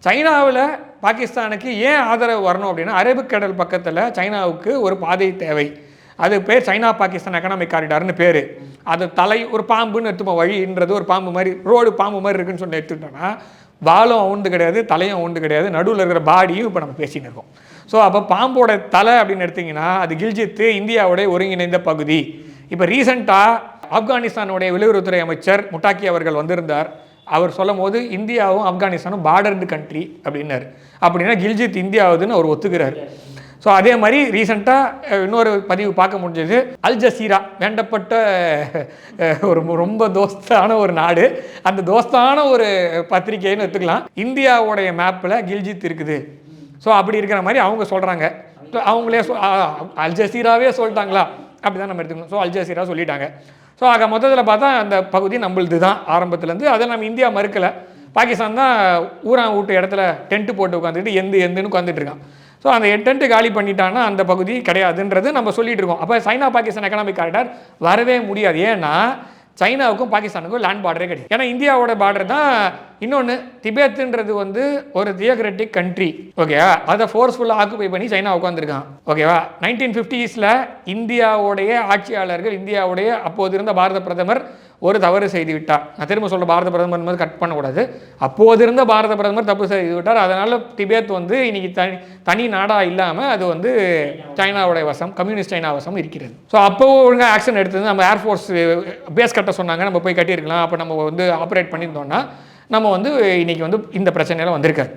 சைனாவில் பாகிஸ்தானுக்கு ஏன் ஆதரவு வரணும் அப்படின்னா, அரபிக்கடல் பக்கத்தில் சைனாவுக்கு ஒரு பாதை தேவை. அது பேர் சைனா பாகிஸ்தான் எக்கனாமிக் காரிடார்னு பேர். அது தலை ஒரு பாம்புன்னு எடுத்துப்போம், வழின்றது ஒரு பாம்பு மாதிரி, ரோடு பாம்பு மாதிரி இருக்குன்னு சொல்லி எடுத்துக்கிட்டோன்னா, வாலும் உண்டு கிடையாது, தலையும் உண்டு கிடையாது, நடுவில் இருக்கிற பாடியும் இப்போ நம்ம பேசின்னு இருக்கோம். ஸோ அப்போ பாம்போட தலை அப்படின்னு எடுத்திங்கன்னா அது கில்ஜித்து இந்தியாவுடைய ஒருங்கிணைந்த பகுதி. இப்போ ரீசெண்டாக ஆப்கானிஸ்தானுடைய வெளியுறவுத்துறை அமைச்சர் முட்டாக்கி அவர்கள் வந்திருந்தார். அவர் சொல்லும் போது இந்தியாவும் ஆப்கானிஸ்தானும் பார்டர்டு கண்ட்ரி அப்படின்னாரு. அப்படின்னா கில்ஜித் இந்தியாவுதுன்னு அவர் ஒத்துக்கிறார். ஸோ அதே மாதிரி ரீசெண்டாக இன்னொரு பதிவு பார்க்க முடிஞ்சது, அல் ஜசீரா வேண்டப்பட்ட ஒரு ரொம்ப தோஸ்தான ஒரு நாடு, அந்த தோஸ்தான ஒரு பத்திரிகைன்னு எடுத்துக்கலாம். இந்தியாவுடைய மேப்பில் கில்ஜித் இருக்குது. ஸோ அப்படி இருக்கிற மாதிரி அவங்க சொல்கிறாங்க. அவங்களே அல் ஜசீராவே சொல்லிட்டாங்களா அப்படி தான் நம்ம எடுத்துக்கணும். ஸோ அல் ஜசீரா சொல்லிட்டாங்க. ஸோ ஆக மொத்தத்தில் பார்த்தா அந்த பகுதி நம்மளுது தான் ஆரம்பத்துலேருந்து. அதை நம்ம இந்தியா மறுக்கலை. பாகிஸ்தான் தான் ஊரான் வீட்டு இடத்துல டென்ட்டு போட்டு உட்காந்துட்டு எந்துன்னு உட்காந்துட்டு இருக்கான். ஸோ அந்த டென்ட்டு காலி பண்ணிட்டான்னா அந்த பகுதி கிடையாதுன்றது நம்ம சொல்லிட்டு இருக்கோம். அப்போ சைனா பாகிஸ்தான் எக்கனாமிக் காரிடார் வரவே முடியாது. ஏன்னா சைனாவுக்கும் பாகிஸ்தானுக்கும் லேண்ட் பார்டரே கிடையாது. ஏன்னா இந்தியாவோட பார்டர் தான். இன்னொன்று, திபேத்துன்றது ஒரு தியோக்ராட்டிக் கண்ட்ரி, ஓகேவா? அதை ஃபோர்ஸ்ஃபுல்லாக ஆக்குபை பண்ணி சைனா உட்காந்துருக்கான், ஓகேவா? 1950s இந்தியாவுடைய ஆட்சியாளர்கள், இந்தியாவுடைய அப்போது இருந்த பாரத பிரதமர் ஒரு தவறு செய்து விட்டார். நான் திரும்ப சொல்ல, பாரத பிரதமர் கட் பண்ணக்கூடாது. அப்போது இருந்த பாரத பிரதமர் தப்பு செய்து விட்டார். அதனால் திபேத் இன்னைக்கு தனி நாடாக இல்லாமல் அது சைனாவுடைய வசம், கம்யூனிஸ்ட் சைனா வசம் இருக்கிறது. ஸோ அப்போ ஒழுங்காக ஆக்ஷன் எடுத்தது. நம்ம ஏர்ஃபோர்ஸ் பேஸ் கட்ட சொன்னாங்க, நம்ம போய் கட்டியிருக்கலாம். அப்போ நம்ம ஆப்ரேட் பண்ணியிருந்தோம்னா நம்ம இன்னைக்கு இந்த பிரச்சனையெல்லாம் வந்திருக்காது.